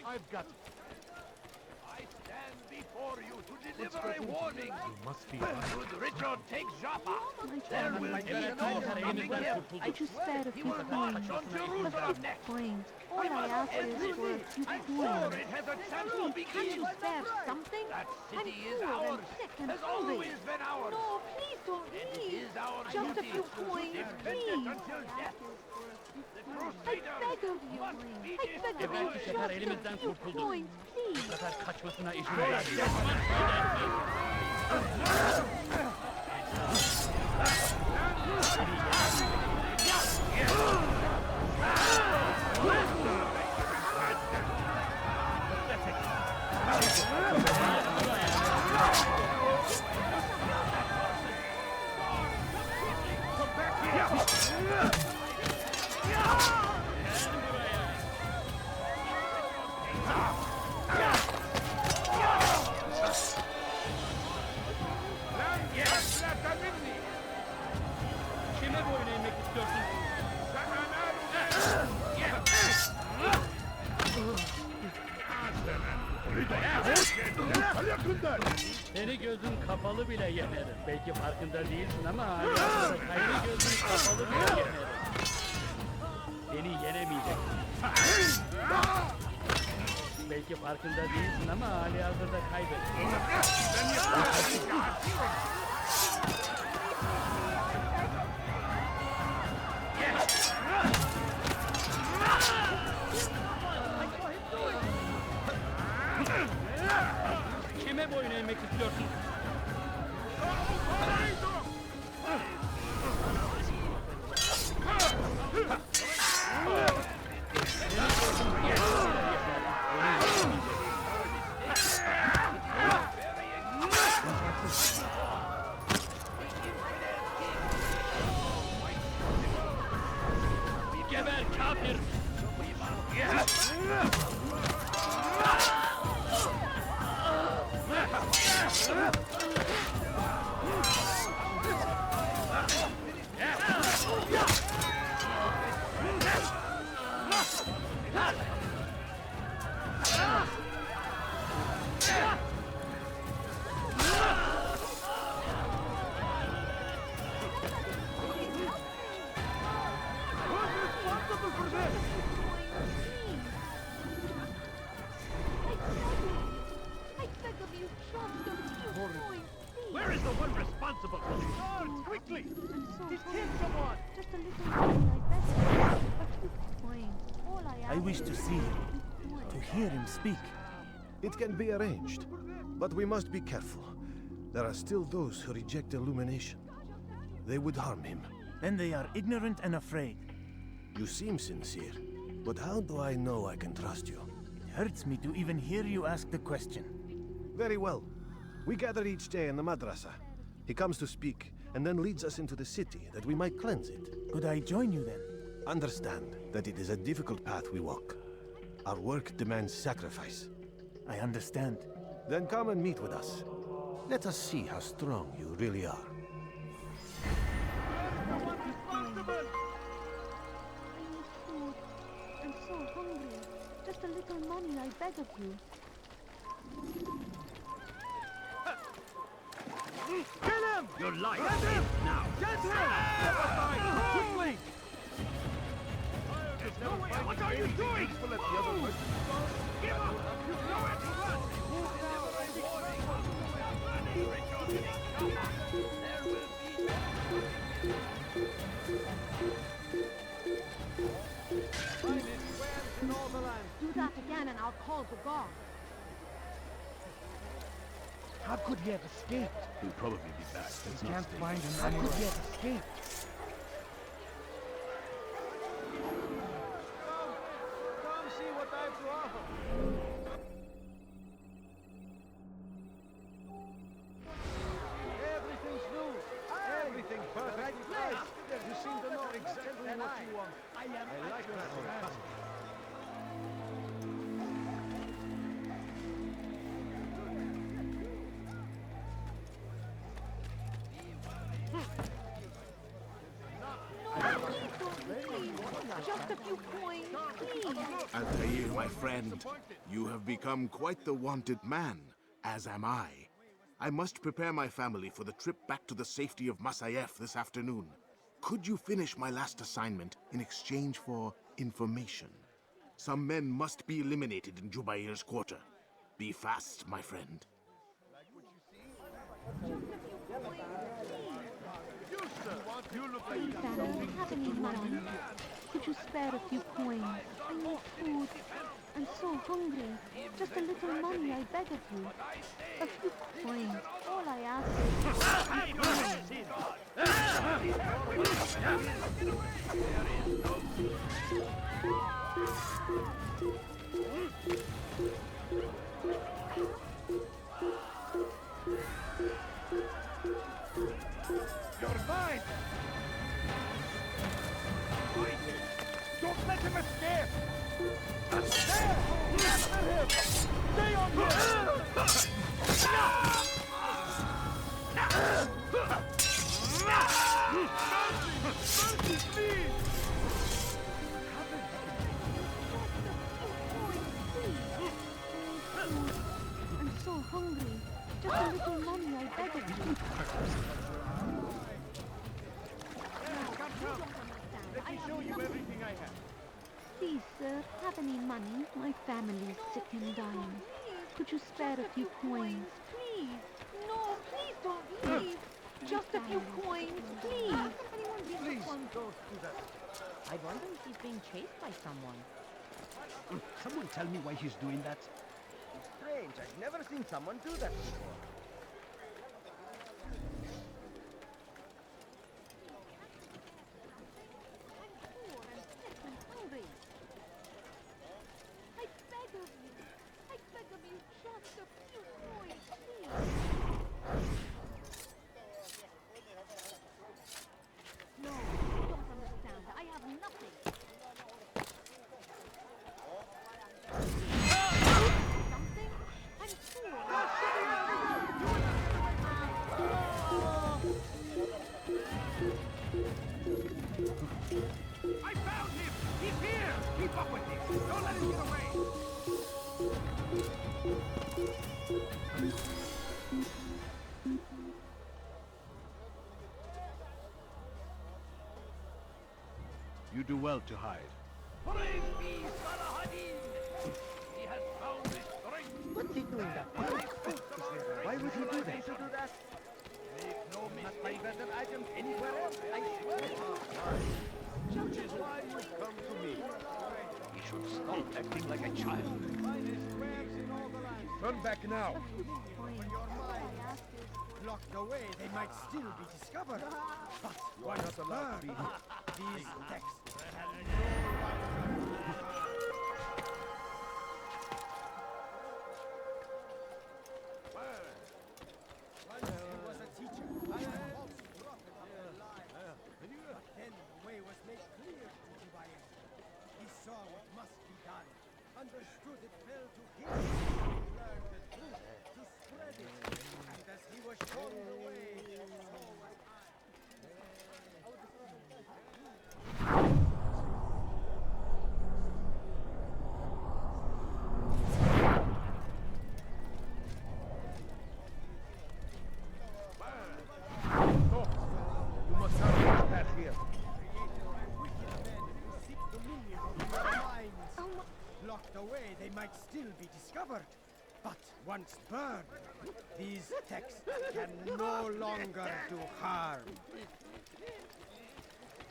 I've got it. I stand before you to deliver a warning. You must be Should Richard take Jaffa, there will be no stopping him. I just spared a He few will march coins. on Jerusalem next. Coins. All I ask is for a few I'm sure coins. it has a chance to Please, be can't you killed. spare something? That I'm city is poor and ours, sick and has hungry. always been ours. No, please don't And it leave. is our Just a duty few to coins, defend it please. until death. The I Crusaders beg of you. must be I beg of you. Evvelki sefer elimizden Just a few kurtulduk. coins, Bu please. sefer kaçmasına izin vermiyor. Kime boyun eğmek istiyorsun? Seni gözün kapalı bile yenerim. Belki farkında değilsin ama seni gözün kapalı bile yenerim. Beni yenemeyeceksin. Belki farkında değilsin ama halihazırda kaybettin. Kime boyun eğmek istiyorsun? Geber kafir! I beg of you, just a few coins, please. Where is the one responsible for this? Guards, quickly! I'm so He's killed hungry. someone! Just a little money, I beg of you. A few coins. All I ask I wish to see him, is to hear him speak. It can be arranged, but we must be careful. There are still those who reject illumination. They would harm him. Then they are ignorant and afraid. You seem sincere, but how do I know I can trust you? It hurts me to even hear you ask the question. Very well. We gather each day in the madrasa. He comes to speak, and then leads us into the city, that we might cleanse it. Could I join you then? Understand that it is a difficult path we walk. Our work demands sacrifice. I understand. Then come and meet with us. Let us see how strong you really are. I need food. I'm so hungry. Just a little money, I beg of you. Kill him! Your life ends now! Get him! Quickly! What are you doing? Give up! You've nowhere to run! Do that again and I'll call the guard. How could he have escaped? He'll probably be back. We can't find him anywhere. How could he have escaped? Come see what I have to offer. Everything's new. Everything perfect. You seem to know exactly what you want. I like that. Just a few coins, please. Altair, my friend, you have become quite the wanted man, as am I. I must prepare my family for the trip back to the safety of Masayef this afternoon. Could you finish my last assignment in exchange for information? Some men must be eliminated in Jubair's quarter. Be fast, my friend. Please, family, have any money? Could you spare a few coins? I need food. I'm so hungry. Just a little money, I beg of you. A few coins. All I ask You're mine! Don't let him escape! There! After him! Stay on him! Mercy, please! I'm so hungry. Just a little money, I beg of you. Let me show you everything I have. Please, sir, have any money? My family's sick and dying. Could you spare a few coins? Please. No, please don't leave. Just a few coins, please. Please don't do that. I wonder if he's being chased by someone. Someone tell me why he's doing that? It's strange. I've never seen someone do that before. I found him! He's here! Keep up with him! Don't let him get away! You do well to hide. Praise be, Salahadin! He has found his strength! What's he doing that for? Why would he do that? Make no mistake, Better items anywhere else, I swear. Which is why you've come to me. he should stop acting like a child. Turn back now. Locked away, they might still be discovered. But Why not allow me? these texts once he was a teacher. I am false prophet of the lie. But then the way was made clear to Jubair. He saw what must be done, understood it fell to him, learned the truth, to spread it. And as he was shown the way, so was I. You must have this path here. Locked away, they might still be discovered. But once burned, these texts can no longer do harm.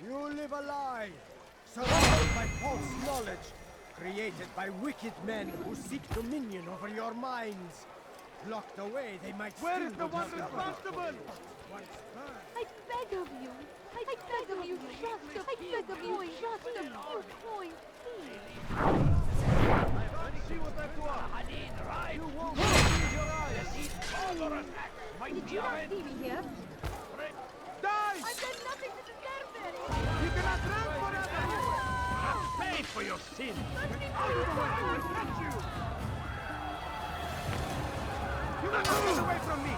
You live a lie, surrounded by false knowledge, created by wicked men who seek dominion over your minds. Locked away, they might Where still is the be one discovered. responsible? Once burned, I beg of you. I beg of you, just a few coins. Just a few coins, please. See what I've got. Salahadin, right! You won't believe your eyes. Another attack! Might Did be you not ahead. see me here? Die! I've done nothing to deserve this. You cannot run forever! Pay for your sin! Catch you! You will not get away from me!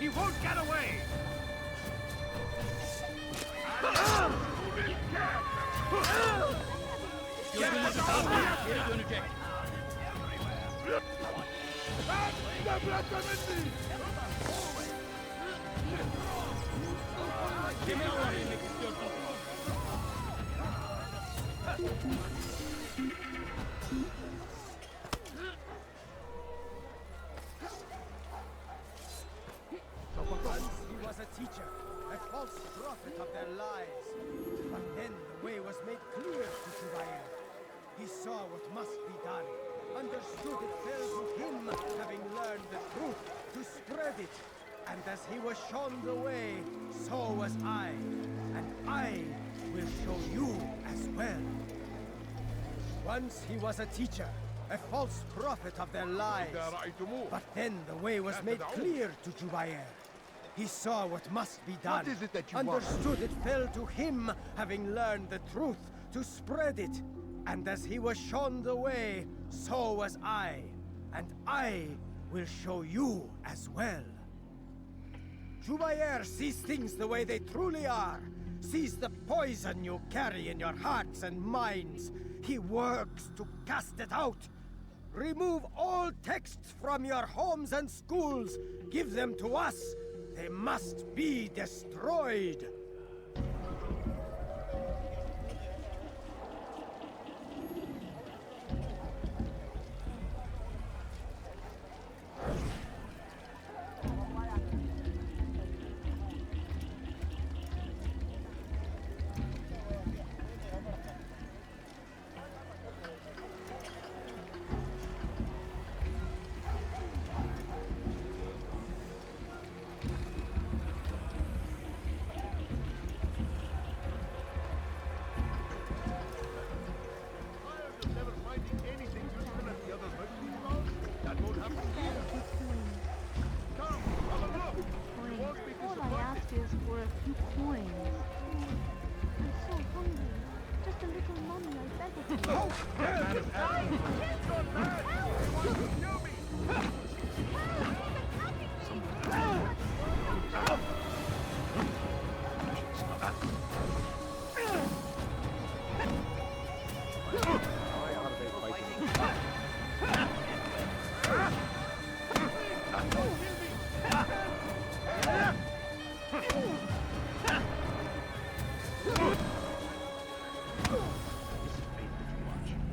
He won't get away! Gözünüzü kaldırın. Geri dönecek. Kimi alay etmek istiyorsunuz? Once he was a teacher, a false prophet of their lies. But then the way was made clear to Jubair. He saw what must be done, understood it fell to him, having learned the truth, to spread it. And as he was shown the way, so was I. And I will show you as well. Once he was a teacher, a false prophet of their lies. But then the way was made clear to Jubair. He saw what must be done. What is it that you understood it fell to him, having learned the truth, to spread it. And as he was shown the way, so was I. And I will show you as well. Jubair sees things the way they truly are. Sees the poison you carry in your hearts and minds. He works to cast it out. Remove all texts from your homes and schools. Give them to us. They must be destroyed. Never finding anything useful at the other merchant stores? That won't happen here. Come, have a look. You won't be All I disappointed. ask is for a few coins. I'm so hungry. Just a little money, I beg of you.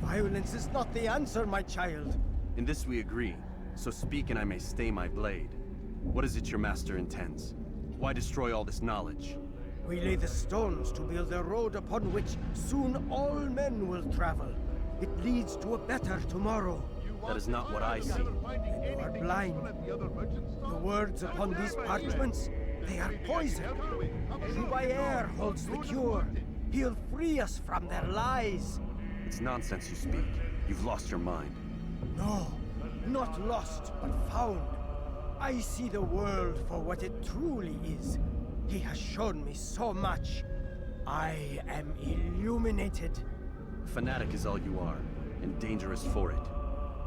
Violence is not the answer, my child. In this we agree, so speak and I may stay my blade. What is it your master intends? Why destroy all this knowledge? We lay the stones to build a road upon which soon all men will travel. It leads to a better tomorrow. That is not what I see. You are blind. The words upon these parchments, they are poison. Jubair holds the cure. He'll free us from their lies. It's nonsense you speak. You've lost your mind. No, not lost, but found. I see the world for what it truly is. He has shown me so much. I am illuminated. A fanatic is all you are, and dangerous for it.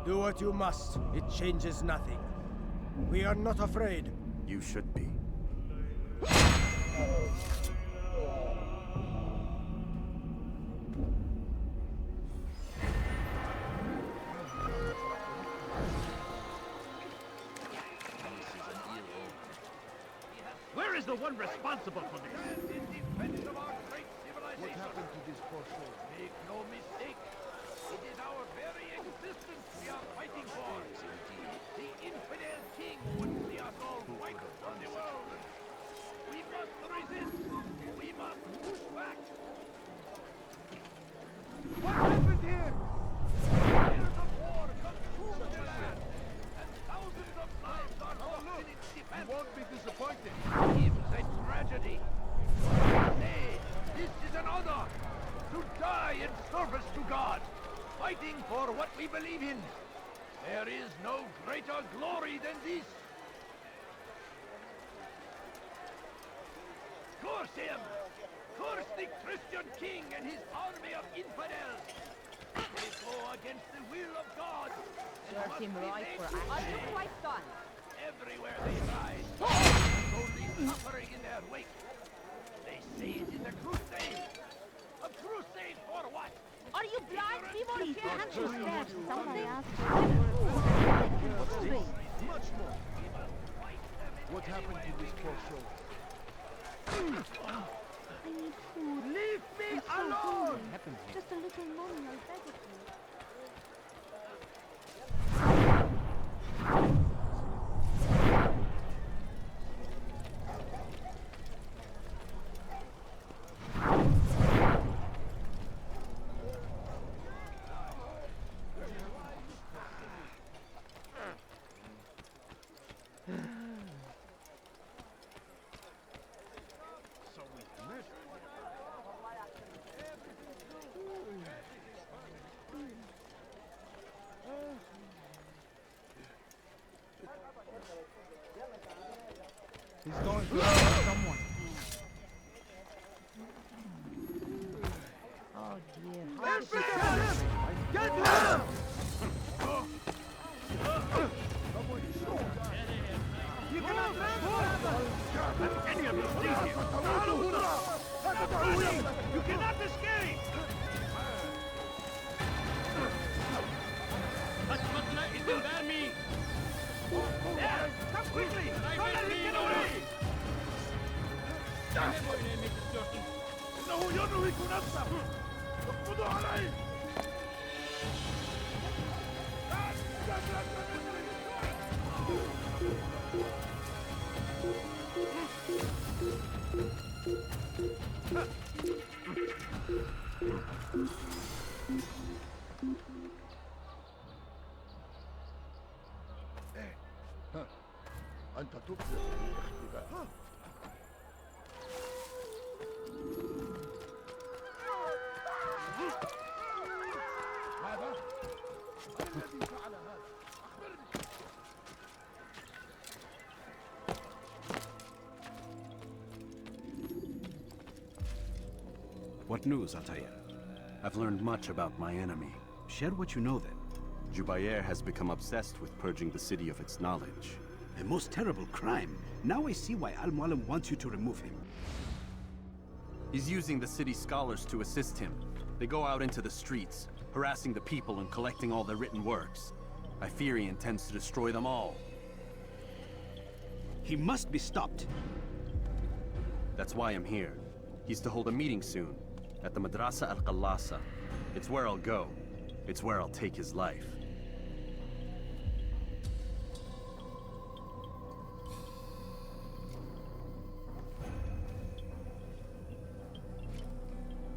Do what you must. It changes nothing. We are not afraid. You should be. Where is the one responsible for this? In defense of our great civilization. What happened to this poor soul? Make no mistake. It is our very existence we are fighting for. The infidel king would see us all wiped from the world. We must resist. We must push back. What happened here? Years of war consume the land, and thousands of lives are lost in its You defense. won't be disappointed. It's a tragedy. Nay, this is an honor. To die in service to God, fighting for what we believe in. There is no greater glory than this. Curse him! Curse the Christian king and his army of infidels! They go against the will of God. and Serves must him be right laid for to action. shame. Quite done. everywhere they ride. Only suffering in their wake. They say it is a crusade. A crusade for what? Are you blind, people? Please, can't you spare something? Much more. What happened to this poor soul? I need food. Leave me I'm so alone! hungry. Just a little money, I beg of you. So we missed. He's going to hurt someone. Oh dear. Get him! You cannot Let any of you leave here! You cannot escape! Kaçmasına izin vermeyin. There! Come quickly! Don't let him get away! Ne boyun eğmek istiyorsun? إنه ينهك نفسه! اقبضوا عليه! أنت تبصر في الاختبار. هذا الذي فعل هذا. أخبرني. What news, Altair? I've learned much about my enemy. Share what you know then. Jubair has become obsessed with purging the city of its knowledge. A most terrible crime. Now I see why Al-Mualim wants you to remove him. He's using the city scholars to assist him. They go out into the streets, harassing the people and collecting all their written works. I fear he intends to destroy them all. He must be stopped. That's why I'm here. He's to hold a meeting soon, at the Madrasa al-Qallasa. It's where I'll go. It's where I'll take his life.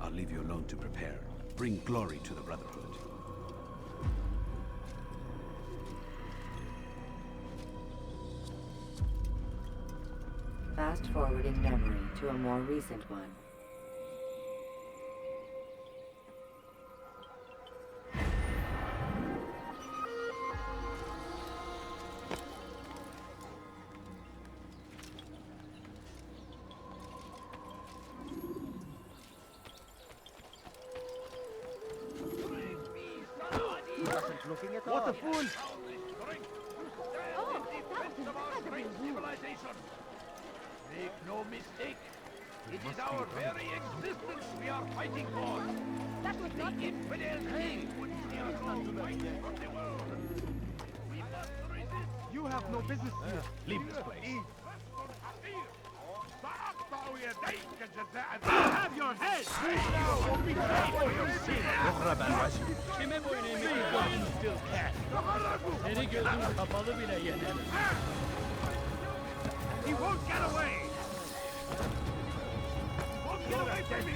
I'll leave you alone to prepare. Bring glory to the Brotherhood. Fast-forwarding memory to a more recent one. What a fool! Stand in defense of our great civilization. Make no mistake. It is our very existence we are fighting for. That was not The infidel king would see us all fighting from the world. We must resist. You have no business here. Leave this place. سأقطع يديك جزاء. Have your head! Kime boyun eğmek istiyorsun still cat? Seni gözün kapalı bile yenerim. He won't get away! Won't get away from me!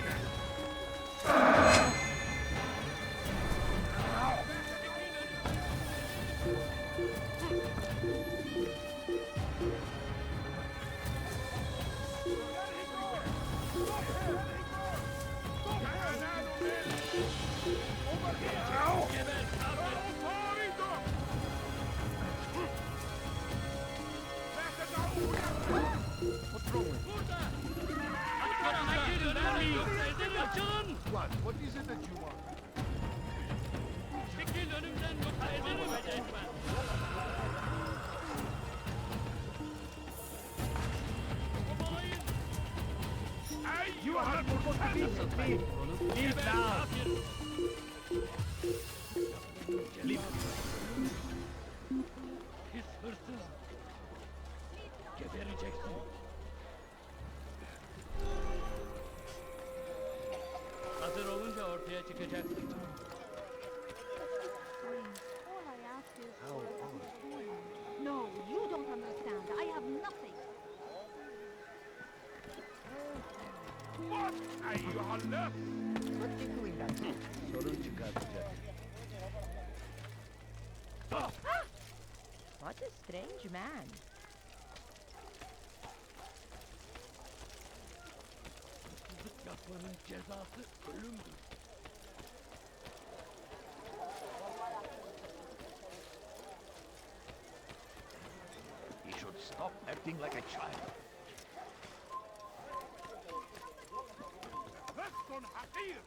What? What is it that you want? Çekil önümden yoksa ederim. Nasıl kaybettik onu? Leave now! Leave. Pis hırsız! Gebereceksin! Hazır olunca ortaya çıkacaksın. All I ask is for No, you don't understand. I have nothing. What? Eyvallah! What's he doing that? Sorun çıkartacak. What a strange man. Hırsızlık yapmanın cezası ölümdür. He should stop acting like a child. Weston Hakir!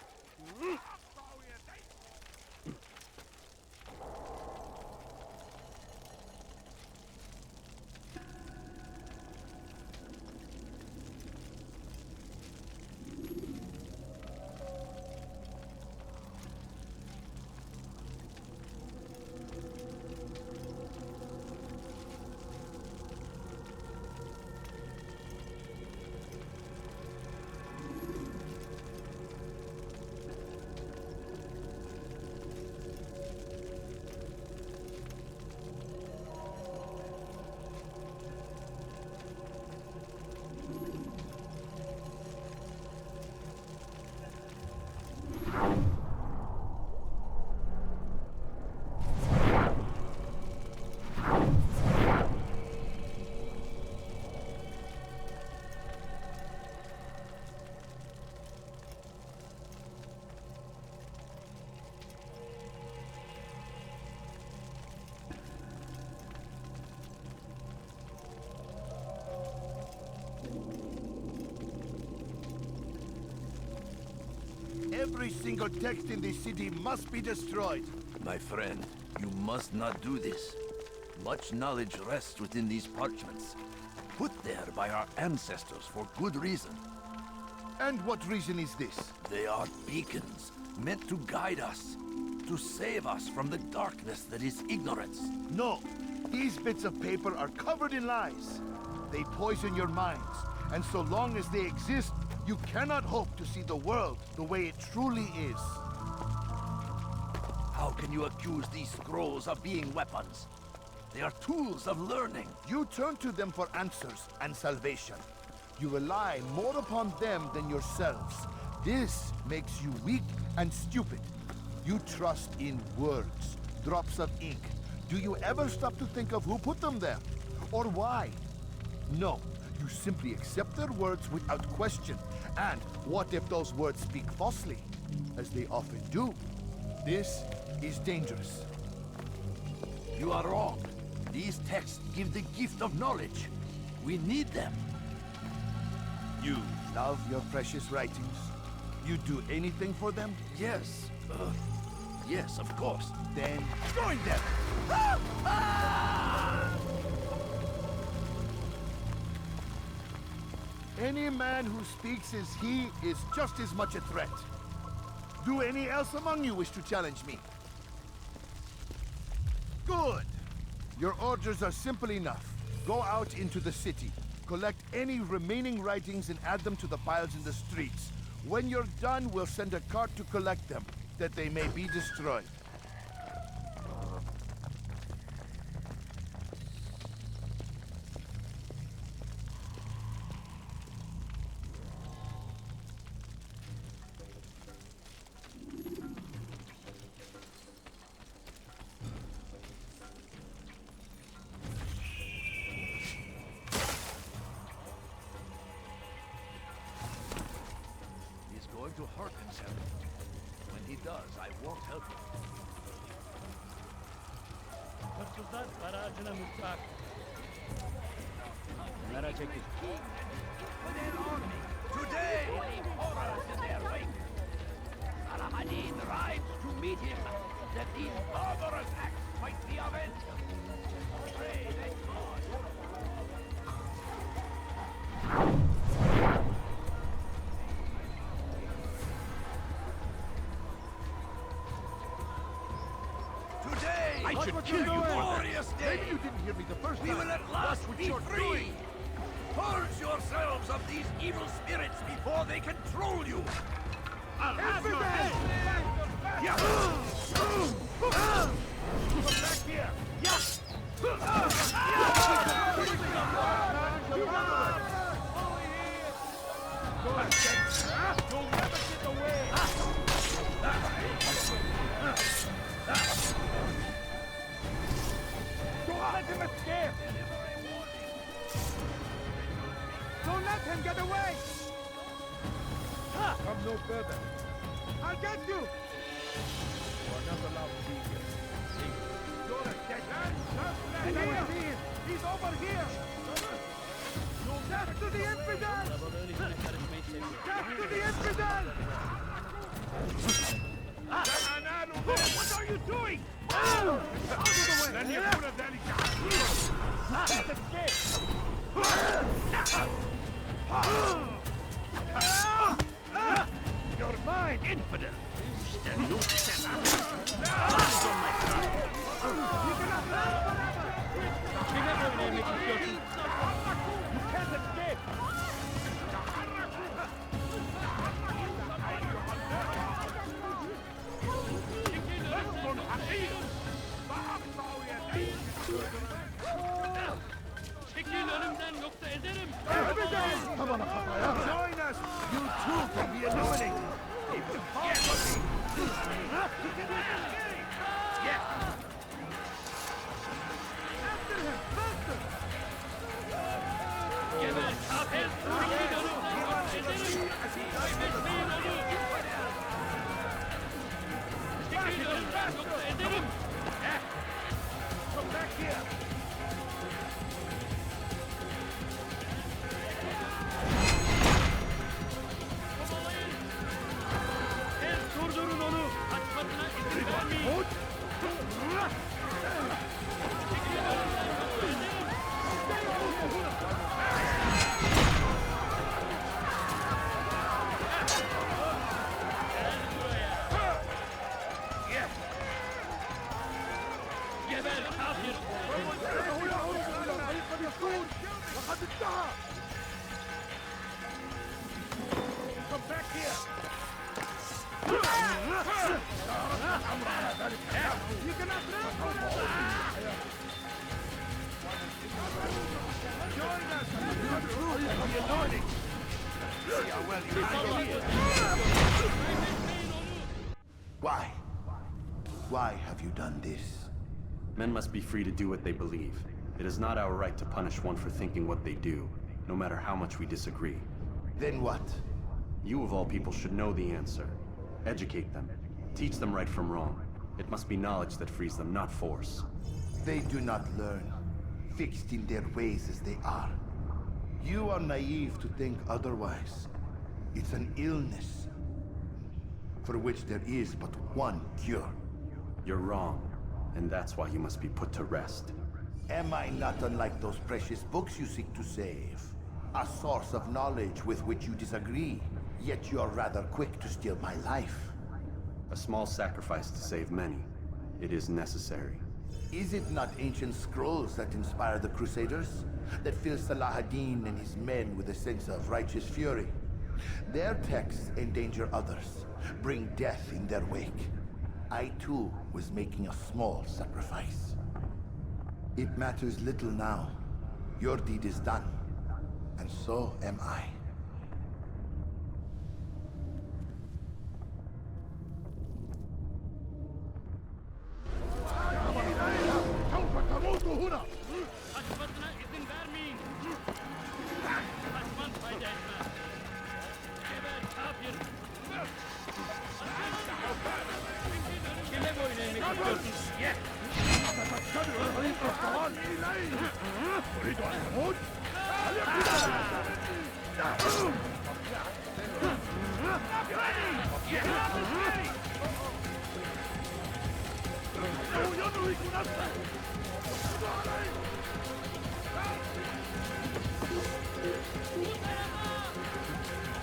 Every single text in this city must be destroyed. My friend, you must not do this. Much knowledge rests within these parchments, put there by our ancestors for good reason. And what reason is this? They are beacons, meant to guide us, to save us from the darkness that is ignorance. No, these bits of paper are covered in lies. They poison your minds, and so long as they exist, you cannot hope to see the world the way it truly is. How can you accuse these scrolls of being weapons? They are tools of learning. You turn to them for answers and salvation. You rely more upon them than yourselves. This makes you weak and stupid. You trust in words, drops of ink. Do you ever stop to think of who put them there? Or why? No, you simply accept their words without question. And what if those words speak falsely? As they often do. This is dangerous. You are wrong. These texts give the gift of knowledge. We need them. You love your precious writings? You do anything for them? Yes. Yes, of course. Then join them! Any man who speaks as he is just as much a threat. Do any else among you wish to challenge me? Good! Your orders are simple enough. Go out into the city, collect any remaining writings and add them to the piles in the streets. When you're done, we'll send a cart to collect them, that they may be destroyed. He's going to hurt himself. When he does, I won't help him. Hırsızlar barajına mutlak. Kenara çekil. For their army, today they leave horrors in their wake. Saladin rides to meet him, that these barbarous acts might be avenged. Pray that God. first We time. will at last Watch what be you're free! doing. Purge yourselves of these evil spirits before they control you! I'll have your head! Yeah. Come back here! You'll never get away! Don't let him escape! Don't let him get away! Come no further. I'll get you! You are not allowed to be here. You're a dead man! Just let him! He's over here! Death to the infidel! Balığın içine karışmayı seviyor. Death to the infidel! What are you doing? Out of the way! Let me put a daddy You're mine, infidel! Stand no step out! On my side! You cannot last forever! Kime böyle yemek istiyorsun? You can't escape! Çekil önümden yoksa ederim. Come on, join us! You too can be illuminated! Keep the power Yeah! After him! Faster! Geber kafir. Çekil önümden yoksa ederim. Kaybetmeyin onu. Çekil önümden yoksa ederim. Come back here! Kovalayın. Durdurun onu. Kaçmasına izin vermeyin. Çekil önümden yoksa ederim. Gel buraya. Geber kafir. لقد انتهى! Come back here! You cannot run forever! Join us! The anointing! See how well you handle it! Why? Why have you done this? Men must be free to do what they believe. It is not our right to punish one for thinking what they do, no matter how much we disagree. Then what? You of all people should know the answer. Educate them. Teach them right from wrong. It must be knowledge that frees them, not force. They do not learn, fixed in their ways as they are. You are naive to think otherwise. It's an illness for which there is but one cure. You're wrong, and that's why you must be put to rest. Am I not unlike those precious books you seek to save? A source of knowledge with which you disagree, yet you are rather quick to steal my life. A small sacrifice to save many. It is necessary. Is it not ancient scrolls that inspire the Crusaders? That fill Salah ad-Din and his men with a sense of righteous fury? Their texts endanger others, bring death in their wake. I too was making a small sacrifice. It matters little now. Your deed is done, and so am I. Kaçmasına izin vermeyin. Kaçman fayda etmez. Geber kafir. Kime boyun eğmek istiyorsun? أريد أن أموت؟ إنه يدرك نفسه!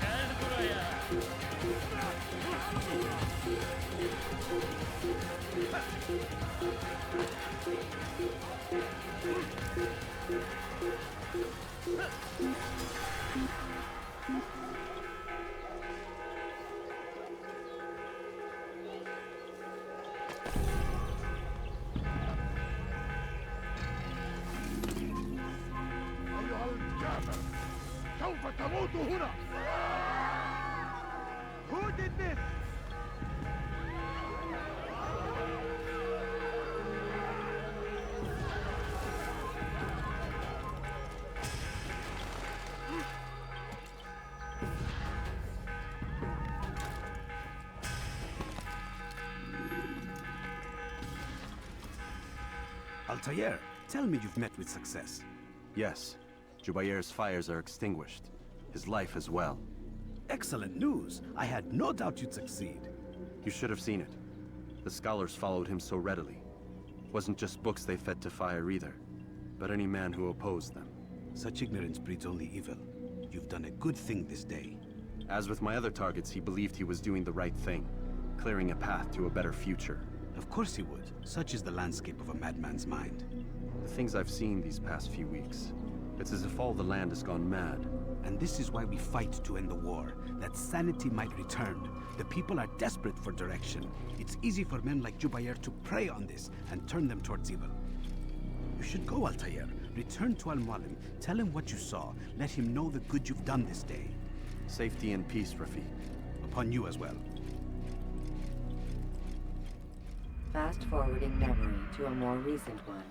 Gel buraya. عليه! أيها الكافر سوف تموت هنا. Who did this? Altair, tell me you've met with success. Yes, Jubair's fires are extinguished. His life as well. Excellent news. I had no doubt you'd succeed. You should have seen it. The scholars followed him so readily. Wasn't just books they fed to fire either, but any man who opposed them. Such ignorance breeds only evil. You've done a good thing this day. As with my other targets, he believed he was doing the right thing, clearing a path to a better future. Of course he would. Such is the landscape of a madman's mind. The things I've seen these past few weeks, it's as if all the land has gone mad. And this is why we fight to end the war, that sanity might return. The people are desperate for direction. It's easy for men like Jubair to prey on this and turn them towards evil. You should go, Altair. Return to Al-Mualim, tell him what you saw, let him know the good you've done this day. Safety and peace, Rafiq. Upon you as well. Fast-forwarding memory to a more recent one.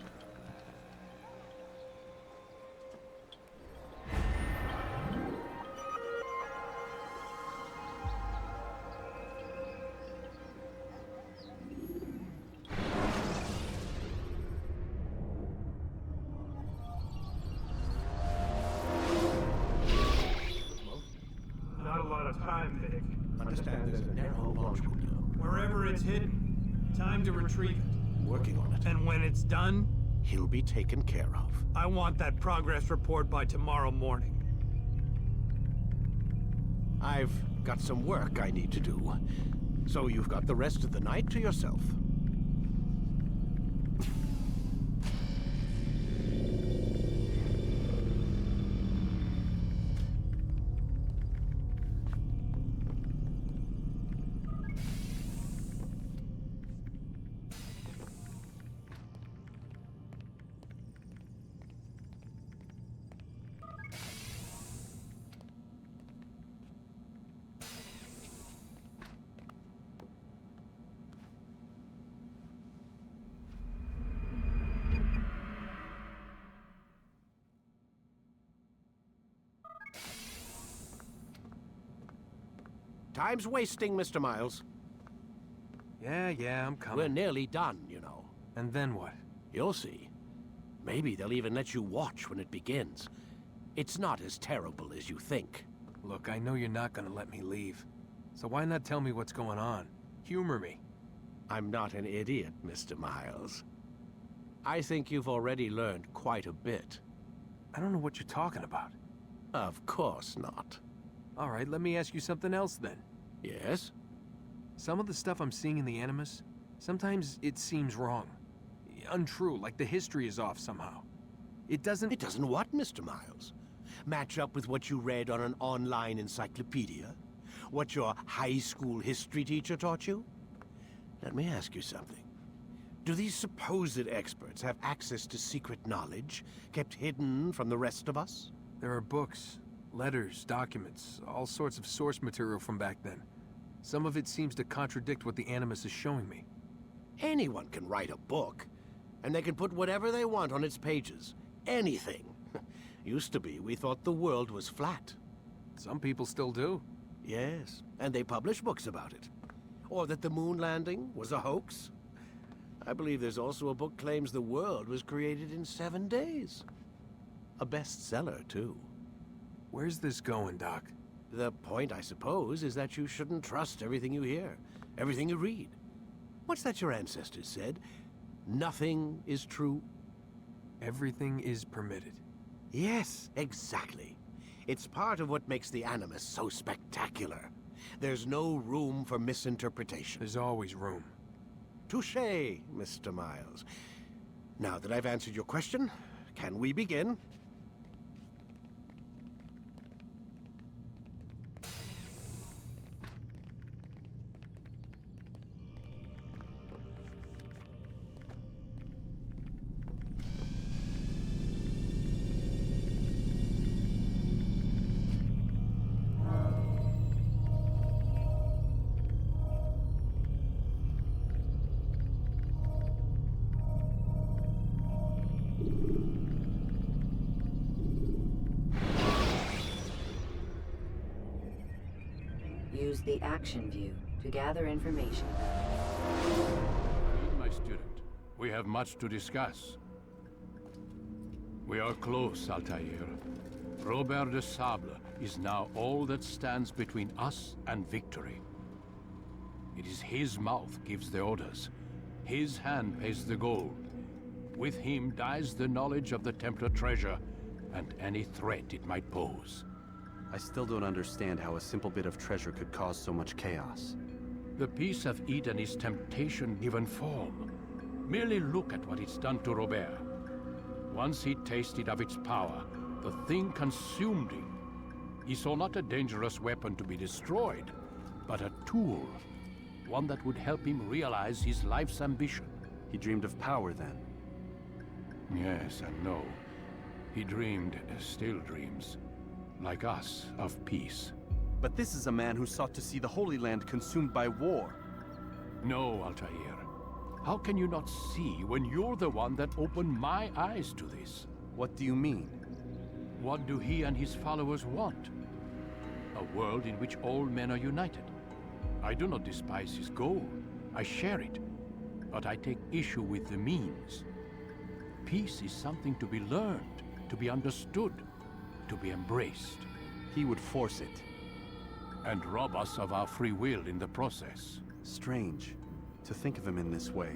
Not a lot of time, Vic. Understand there's a narrow launch window. Wherever it's hidden, time to retrieve it. Working on it. And when it's done, He'll be taken care of. I want that progress report by tomorrow morning. I've got some work I need to do. So you've got the rest of the night to yourself. Time's wasting, Mr. Miles. Yeah, I'm coming. We're nearly done, you know. And then what? You'll see. Maybe they'll even let you watch when it begins. It's not as terrible as you think. Look, I know you're not gonna let me leave. So why not tell me what's going on? Humor me. I'm not an idiot, Mr. Miles. I think you've already learned quite a bit. I don't know what you're talking about. Of course not. All right, let me ask you something else then. Yes? Some of the stuff I'm seeing in the Animus, sometimes it seems wrong. Untrue, like the history is off somehow. It doesn't... It doesn't what, Mr. Miles? Match up with what you read on an online encyclopedia? What your high school history teacher taught you? Let me ask you something. Do these supposed experts have access to secret knowledge kept hidden from the rest of us? There are books, letters, documents, all sorts of source material from back then. Some of it seems to contradict what the Animus is showing me. Anyone can write a book, and they can put whatever they want on its pages. Anything. Used to be, we thought the world was flat. Some people still do. Yes, and they publish books about it. Or that the moon landing was a hoax. I believe there's also a book claims the world was created in 7 days. A bestseller, too. Where's this going, Doc? The point, I suppose, is that you shouldn't trust everything you hear, everything you read. What's that your ancestors said? Nothing is true? Everything is permitted. Yes, exactly. It's part of what makes the Animus so spectacular. There's no room for misinterpretation. There's always room. Touché, Mr. Miles. Now that I've answered your question, Can we begin? Use the action view to gather information. Read, my student. We have much to discuss. We are close, Altair. Robert de Sable is now all that stands between us and victory. It is his mouth gives the orders. His hand pays the gold. With him dies the knowledge of the Templar treasure and any threat it might pose. I still don't understand how a simple bit of treasure could cause so much chaos. The Peace of Eden is temptation given form. Merely look at what it's done to Robert. Once he tasted of its power, the thing consumed him. He saw not a dangerous weapon to be destroyed, but a tool. One that would help him realize his life's ambition. He dreamed of power then? Yes and no. He dreamed, still dreams. Like us, of peace. But this is a man who sought to see the Holy Land consumed by war. No, Altair. How can you not see when you're the one that opened my eyes to this? What do you mean? What do he and his followers want? A world in which all men are united. I do not despise his goal. I share it. But I take issue with the means. Peace is something to be learned, to be understood, to be embraced. He would force it. And rob us of our free will in the process. Strange, to think of him in this way.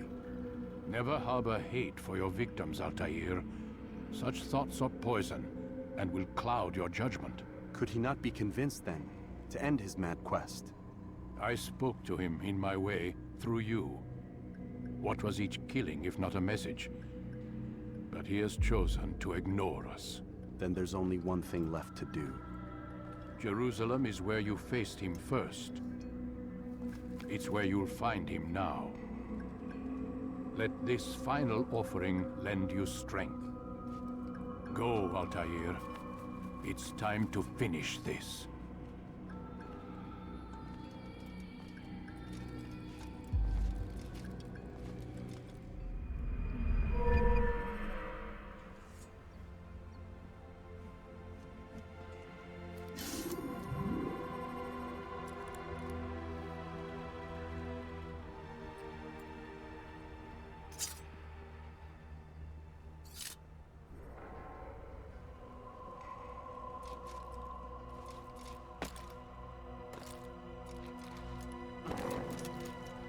Never harbor hate for your victims, Altair. Such thoughts are poison, and will cloud your judgment. Could he not be convinced, then, to end his mad quest? I spoke to him in my way, through you. What was each killing, if not a message? But he has chosen to ignore us. Then there's only one thing left to do. Jerusalem is where you faced him first. It's where you'll find him now. Let this final offering lend you strength. Go, Altair. It's time to finish this.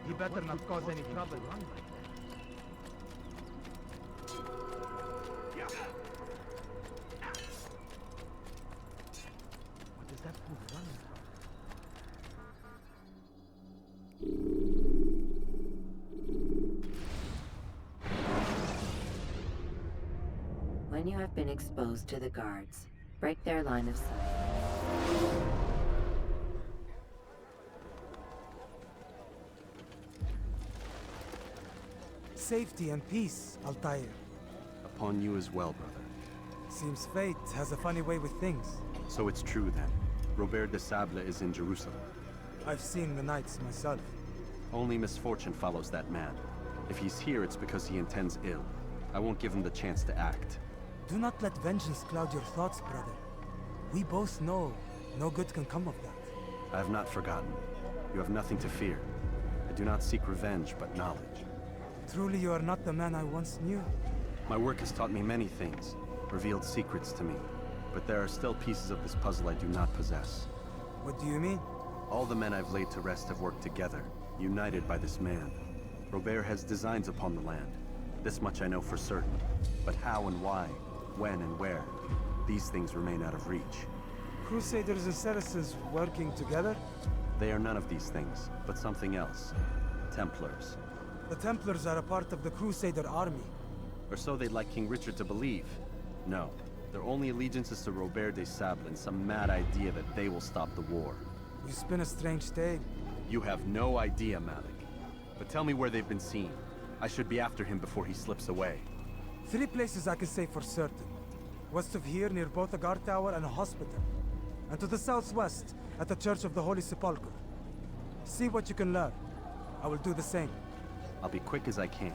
You better not cause any trouble. What does that fool run from? When you have been exposed to the guards, break their line of sight. Safety and peace, Altair. Upon you as well, brother. Seems fate has a funny way with things. So it's true then. Robert de Sable is in Jerusalem. I've seen the knights myself. Only misfortune follows that man. If he's here, it's because he intends ill. I won't give him the chance to act. Do not let vengeance cloud your thoughts, brother. We both know no good can come of that. I have not forgotten. You have nothing to fear. I do not seek revenge, but knowledge. Truly you are not the man I once knew. My work has taught me many things, revealed secrets to me. But there are still pieces of this puzzle I do not possess. What do you mean? All the men I've laid to rest have worked together, united by this man. Robert has designs upon the land. This much I know for certain. But how and why, when and where, these things remain out of reach. Crusaders and Saracens working together? They are none of these things, but something else. Templars. The Templars are a part of the Crusader army. Or so they'd like King Richard to believe. No. Their only allegiance is to Robert de Sable and some mad idea that they will stop the war. You spin a strange tale. You have no idea, Malik. But tell me where they've been seen. I should be after him before he slips away. 3 places I can say for certain. West of here, near both a guard tower and a hospital. And to the southwest, at the Church of the Holy Sepulchre. See what you can learn. I will do the same. I'll be quick as I can.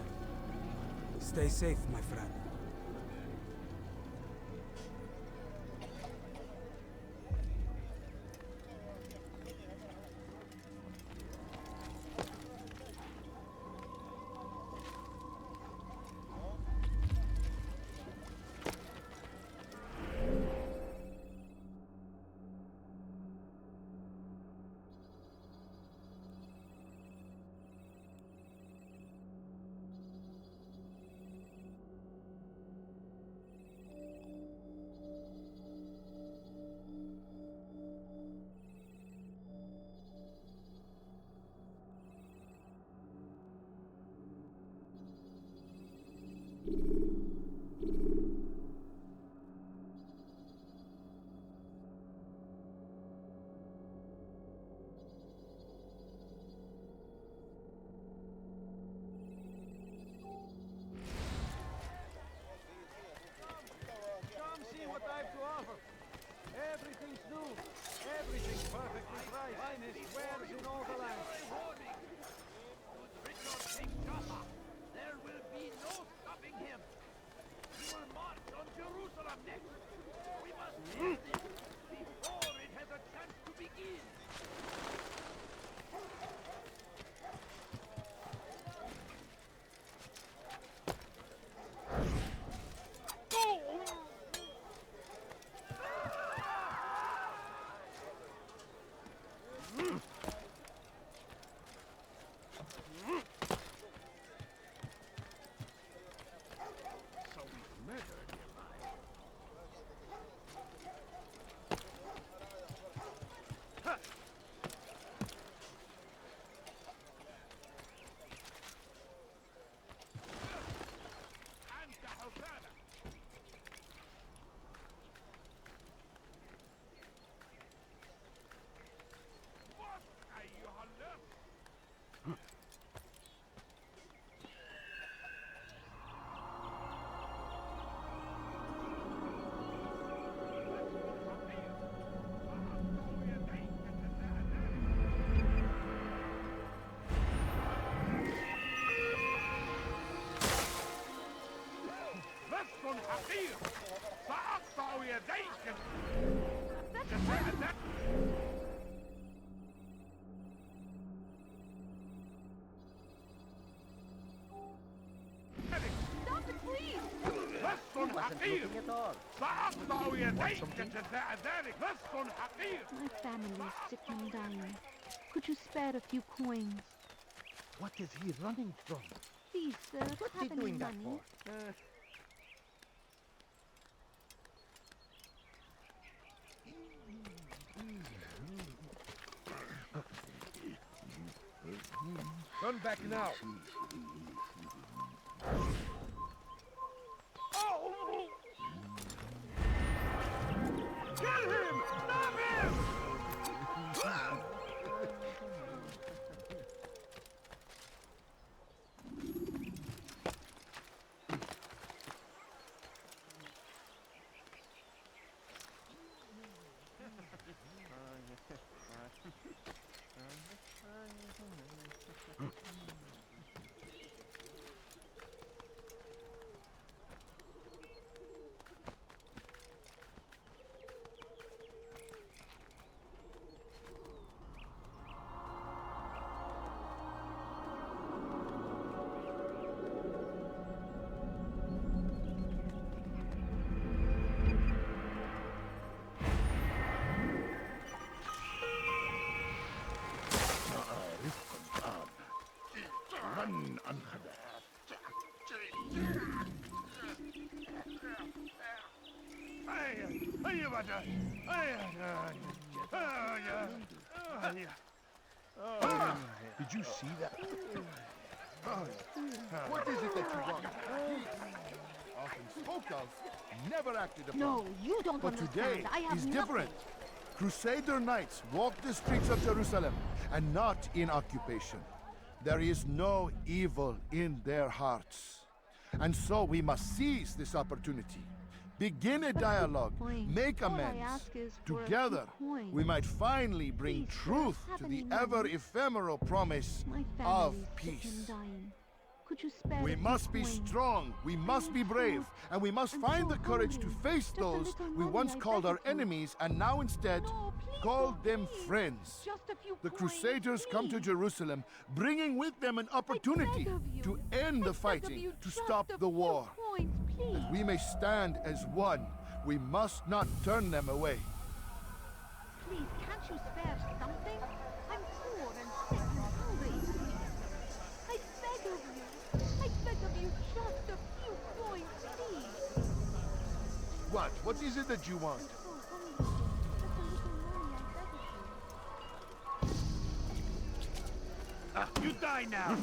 Stay safe, my friend. Come see what I've to offer. Everything's new. Everything's perfectly priced. Finest wares in all the land. There will be no stopping him. He will march on Jerusalem next. We must end this before it has a chance to begin. حقير سأقطع يديك Stop it, please! لص حقير سأقطع يديك جزاء ذلك لص حقير My family is sick and dying. Could you spare a few coins? What is he running from? Please, sir, What's he have any doing that money? for? Run back now. Kill him! Stop him! Did you see that? What is it that you want? often spoke of, never acted upon. No, you don't But today understand. I have is nothing. different. Crusader knights walk the streets of Jerusalem, and not in occupation. There is no evil in their hearts. And so we must seize this opportunity. Begin a dialogue, make All I amends. ask is for a few Together, coins. we might finally bring Please, sir, truth have to any the money? ever-ephemeral promise My of family's sick peace. and dying. Could you spare We a few must be coins? strong, we must be brave, and we must find the courage to face those we once called our enemies and now instead call them friends. Just a few The coins, Crusaders come to Jerusalem, bringing with them an opportunity to end the fighting, to stop the war. And we may stand as one. We must not turn them away. Please, can't you spare something? I'm poor and sick and hungry. I beg of you. I beg of you, just a few coins, please. What? What is it that you want? You die now!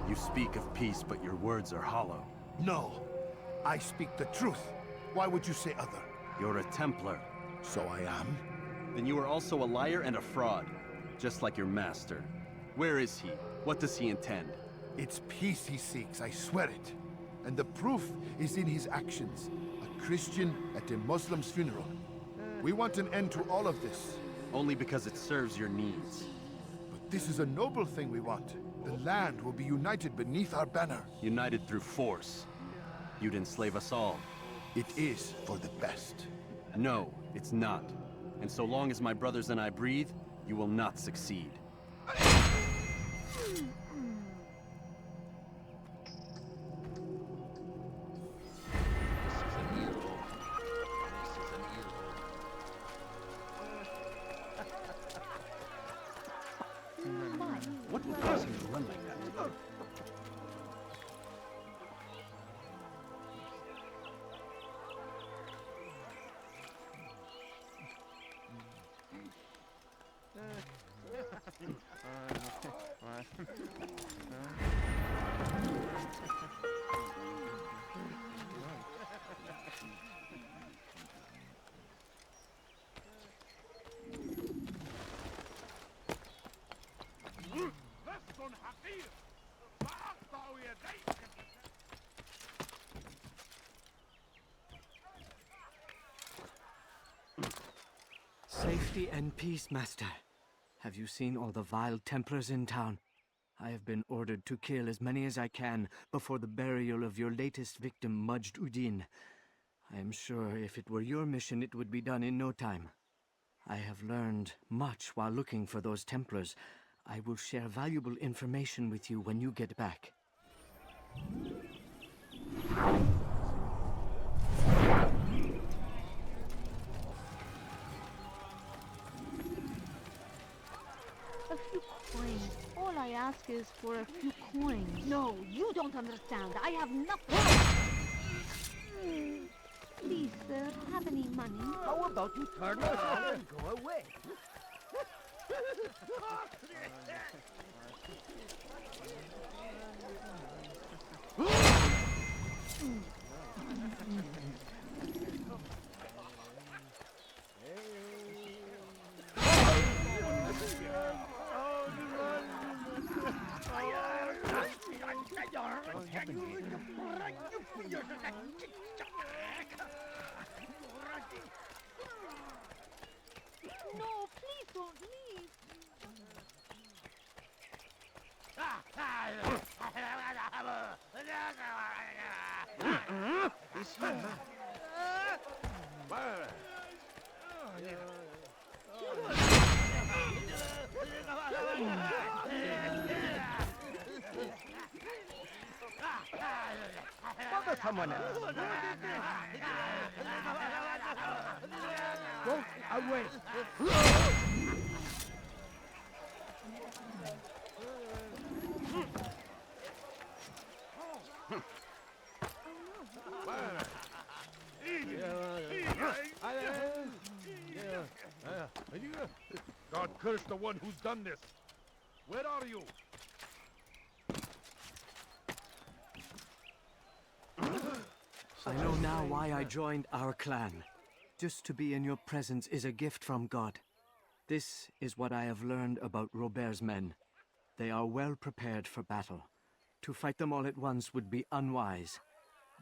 You speak of peace, but your words are hollow. No, I speak the truth. Why would you say other? You're a Templar. So I am? Then you are also a liar and a fraud, just like your master. Where is he? What does he intend? It's peace he seeks, I swear it. And the proof is in his actions. A Christian at a Muslim's funeral. We want an end to all of this. Only because it serves your needs. But this is a noble thing we want. The land will be united beneath our banner. United through force. You'd enslave us all. It is for the best. No, it's not. And so long as my brothers and I breathe, you will not succeed. What would cause him to run like that? Safety and peace, Master. Have you seen all the vile Templars in town? I have been ordered to kill as many as I can before the burial of your latest victim, Majd Udin. I am sure if it were your mission, it would be done in no time. I have learned much while looking for those Templars. I will share valuable information with you when you get back. A few coins. All I ask is for a few coins. No, you don't understand. I have nothing. Please, sir, have any money? How about you turn around and go away? No, please don't leave. Is he mad? Bother someone else. Go away. God curse the one who's done this. Where are you? I know now why I joined our clan. Just to be in your presence is a gift from God. This is what I have learned about Robert's men. They are well prepared for battle. To fight them all at once would be unwise.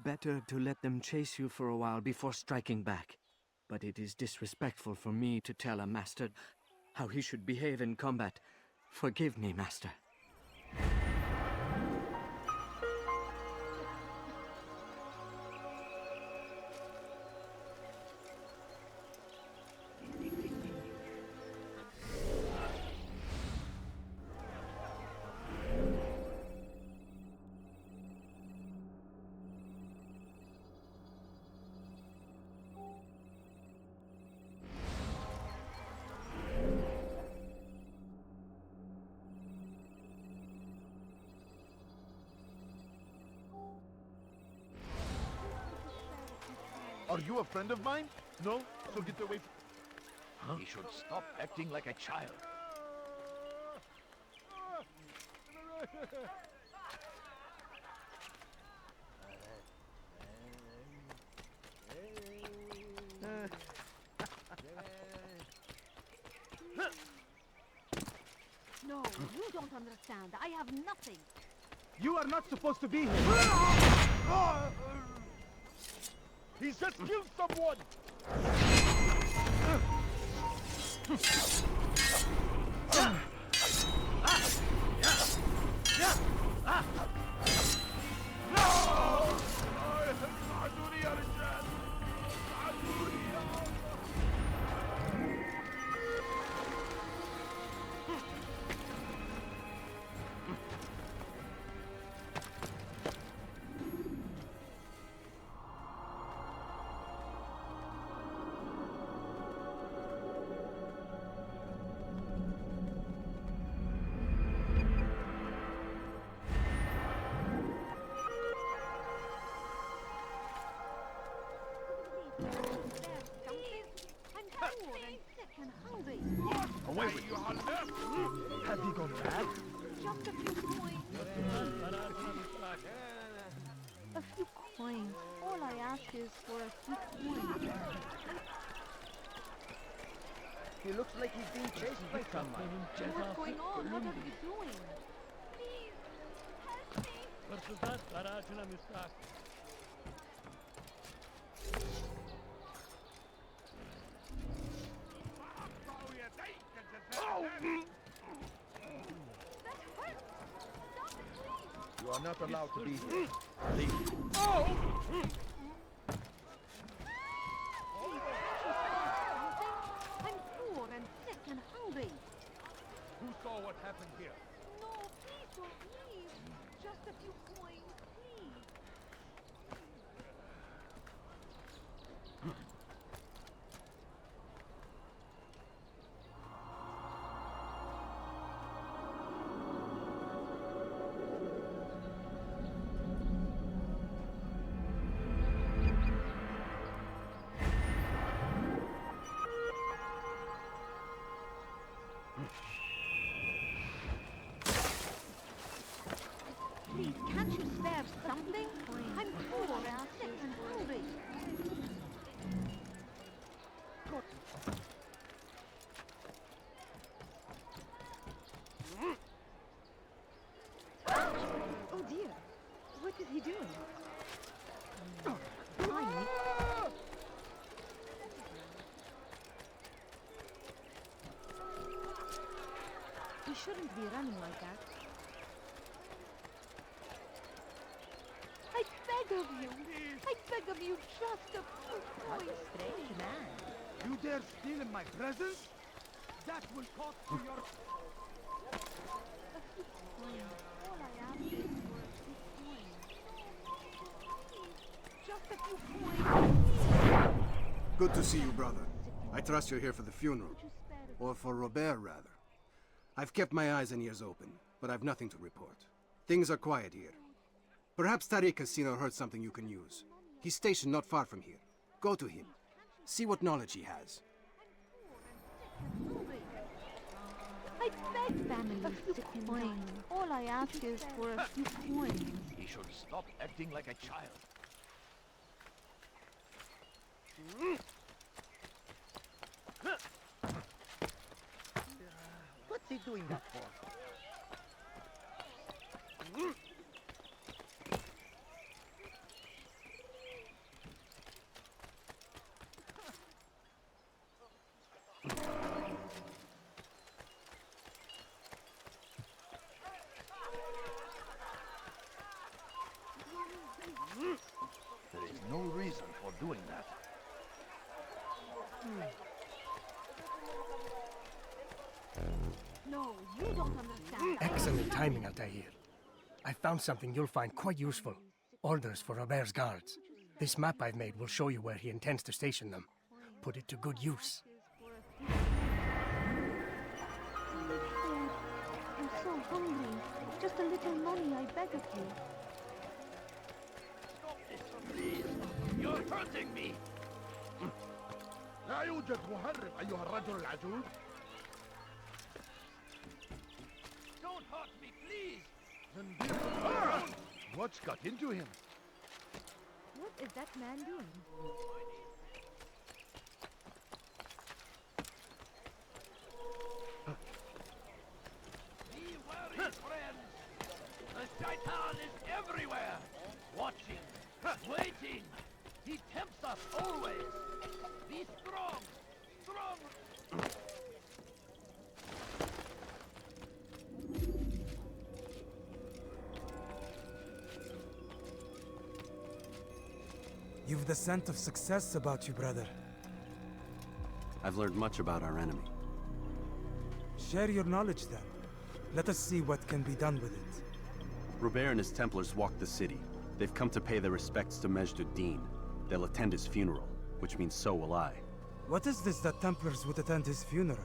Better to let them chase you for a while before striking back. But it is disrespectful for me to tell a master how he should behave in combat. Forgive me, master. Are you a friend of mine? No? So get away from... He should stop acting like a child. No, you don't understand. I have nothing. You are not supposed to be here. He's just killed someone! Away with you. Have you gone mad? Just a few coins. A few coins. All I ask is for a few coins. He looks like he's being chased by someone. What's going on? What are you doing? Please, help me. Hırsızlar garajına müstahak. You are not allowed to be here. Leave. I'm poor and sick and hungry. Who saw what happened here? No, please don't leave. Just a few coins, please. You shouldn't be running like that. I beg of you! I beg of you, just a few points! Strange man. You dare steal in my presence? That will cost you your... A few coins. All I ask is for a few coins. Just a few coins. Good to see you, brother. I trust you're here for the funeral. Or for Robert, rather. I've kept my eyes and ears open, but I've nothing to report. Things are quiet here. Perhaps Tariq has seen or heard something you can use. He's stationed not far from here. Go to him. See what knowledge he has. I beg family a few coins. All I ask is for a few coins. He should stop acting like a child. What's he doing that for? There is no reason for doing that. No, you don't understand. Excellent timing, Altair. I found something you'll find quite useful. Orders for Robert's guards. This map I've made will show you where he intends to station them. Put it to good use. I'm so hungry. Just a little money, I beg of you. Please, you're hurting me. لا يوجد مهرب أيها الرجل العجوز. Don't hurt me, please. What's got into him? What is that man doing? Be wary, friends. The Shaitan is everywhere. Watching, waiting. He tempts us always. Be strong, strong. You've the scent of success about you, brother. I've learned much about our enemy. Share your knowledge then. Let us see what can be done with it. Robert and his Templars walk the city. They've come to pay their respects to Majd ad-Din. They'll attend his funeral, which means so will I. What is this that Templars would attend his funeral?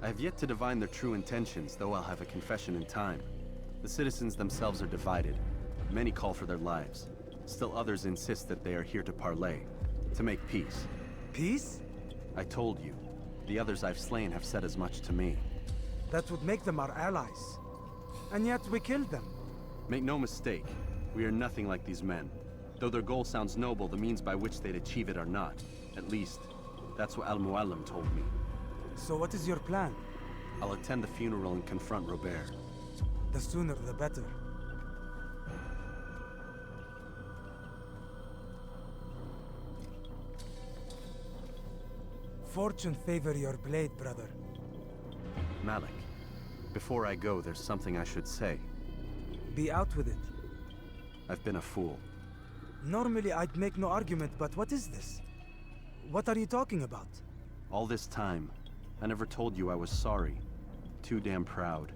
I have yet to divine their true intentions, though I'll have a confession in time. The citizens themselves are divided. Many call for their lives. Still others insist that they are here to parley, to make peace. Peace? I told you. The others I've slain have said as much to me. That would make them our allies. And yet we killed them. Make no mistake, we are nothing like these men. Though their goal sounds noble, the means by which they'd achieve it are not. At least, that's what Al-Muallim told me. So what is your plan? I'll attend the funeral and confront Robert. The sooner the better. Fortune favor your blade, brother. Malik, before I go, there's something I should say. Be out with it. I've been a fool. Normally I'd make no argument, but what is this? What are you talking about? All this time, I never told you I was sorry. Too damn proud.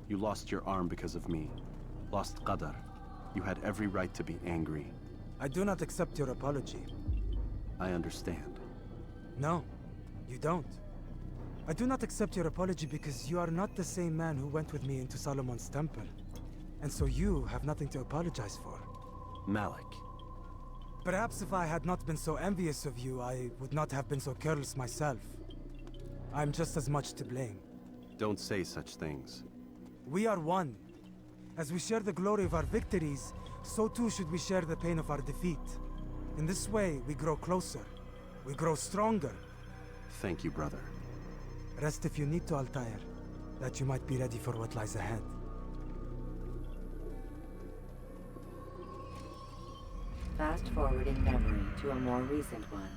You lost your arm because of me. Lost Qadar. You had every right to be angry. I do not accept your apology. I understand. No, you don't. I do not accept your apology because you are not the same man who went with me into Solomon's temple. And so you have nothing to apologize for. Malik. Perhaps if I had not been so envious of you, I would not have been so careless myself. I'm just as much to blame. Don't say such things. We are one. As we share the glory of our victories, so too should we share the pain of our defeat. In this way, we grow closer. We grow stronger. Thank you, brother. Rest if you need to, Altair, that you might be ready for what lies ahead. Fast-forwarding memory to a more recent one.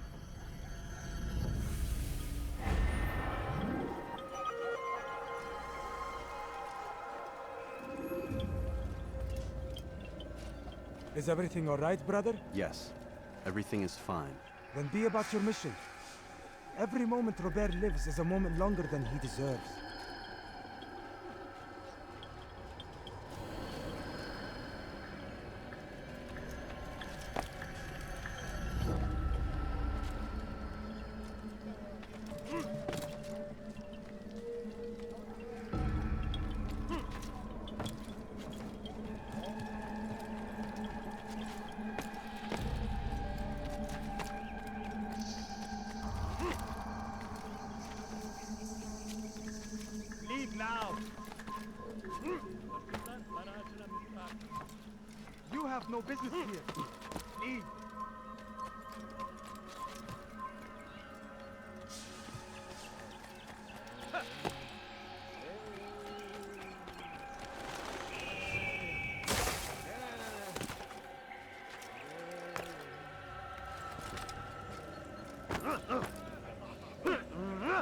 Is everything all right, brother? Yes, everything is fine. Then be about your mission. Every moment Robert lives is a moment longer than he deserves. Leave now! You have no business here. Leave.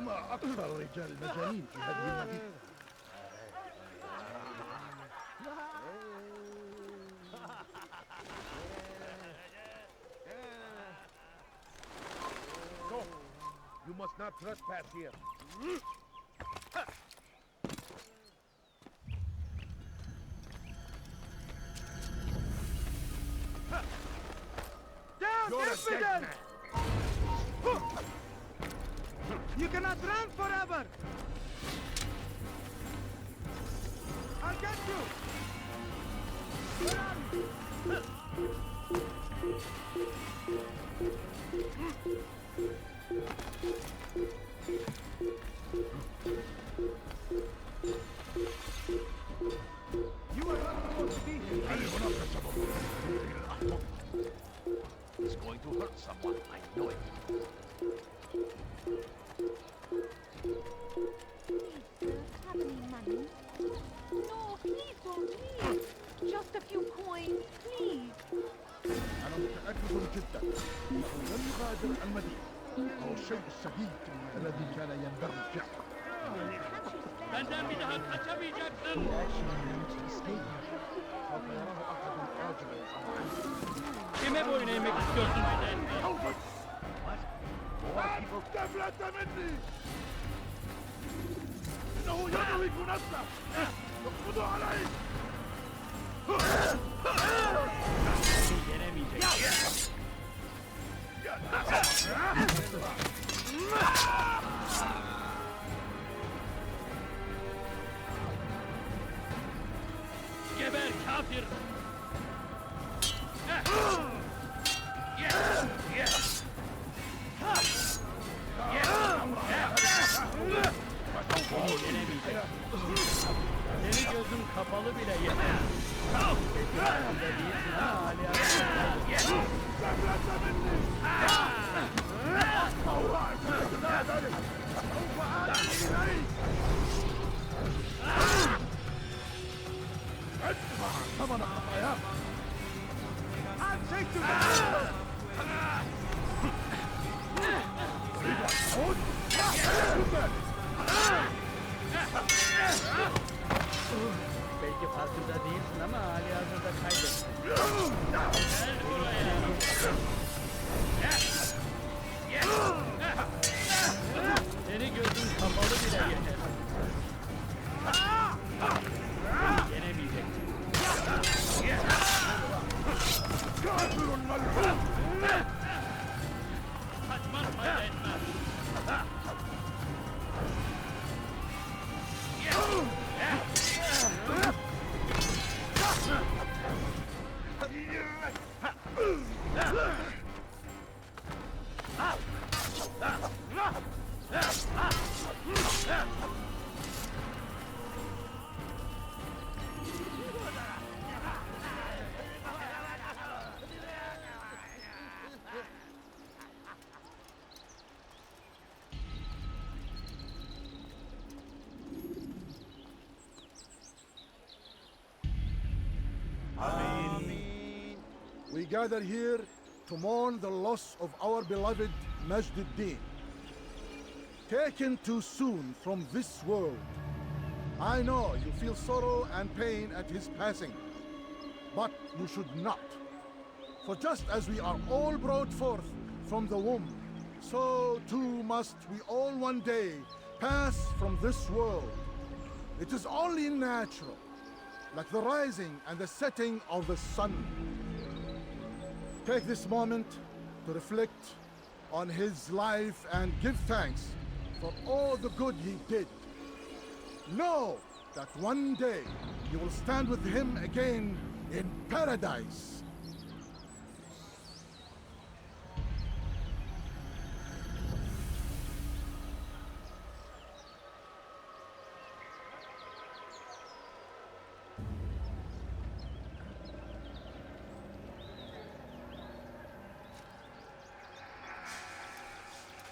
ما أكثر الرجال المجانين في هذه المدينة. No, you must not trespass here. Down, You're a impudent! dead man. You cannot run forever! I'll get you! You are not supposed to be here. He's going to hurt someone. I know it. Have any money? No, please don't leave. Just a few coins, please. أنا متأكد جدا أنه لن يغادر المدينة. هو الشيء السهيل الذي كان ينبغي فعله. Benden bir daha kaçamayacaksın! Kime boyun eğmek istiyorsun sen? تفلت مني! إنه يضرب نفسه! اقبضوا عليه! Yenemeyeceksin. Geber kafir! Seni gözüm kapalı bile yeter. Peki farkında değilsin ama belki farkında değilsin ama halihazırda kaybettin. Gel buraya. Seni gözün kapalı bile yeter. Yenemeyeceksin. Kaçman fayda etmez. We gather here to mourn the loss of our beloved Majduddin. Taken too soon from this world. I know you feel sorrow and pain at his passing, but you should not. For just as we are all brought forth from the womb, so too must we all one day pass from this world. It is only natural, like the rising and the setting of the sun. Take this moment to reflect on his life and give thanks for all the good he did. Know that one day you will stand with him again in paradise.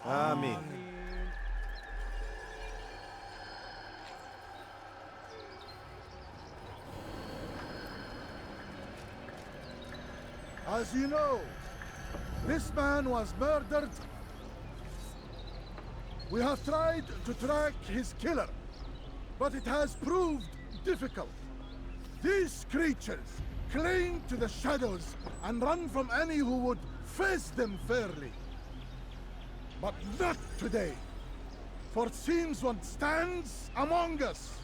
Amen. As you know, this man was murdered. We have tried to track his killer, but it has proved difficult. These creatures cling to the shadows and run from any who would face them fairly. But not today, for it seems one stands among us.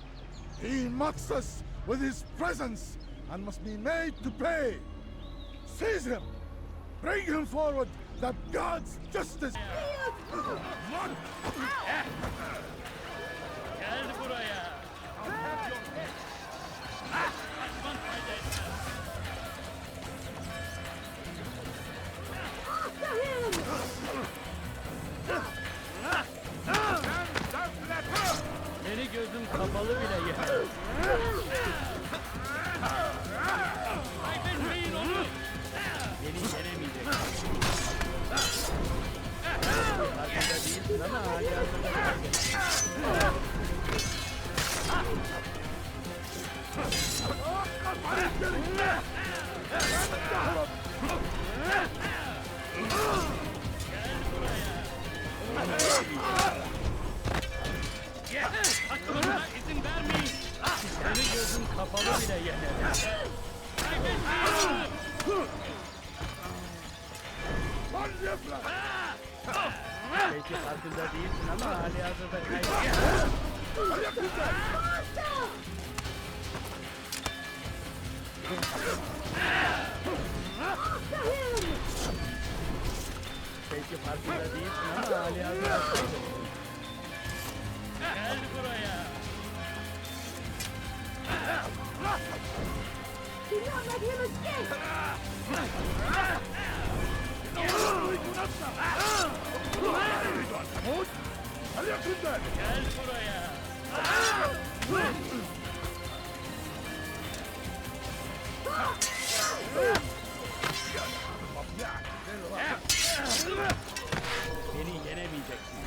He mocks us with his presence and must be made to pay. Seize him! Bring him forward, that God's justice... Gel buraya. Kaçman fayda etmez. Seni gözüm kapalı bile yener. Kaybetmeyin onu. Beni yenemeyeceksin. Farkında değilsin ama hali hazırda kaybettin. Kaçmana izin vermeyin. Seni gözüm kapalı bile yener. Kaybetmeyin onu. Belki farkında değilsin ama hali hazırda kaybettin. Belki farkında değilsin ama hali hazırda kaybettin. Gel buraya. Do not let him escape! Gel buraya. Beni yenemeyeceksin.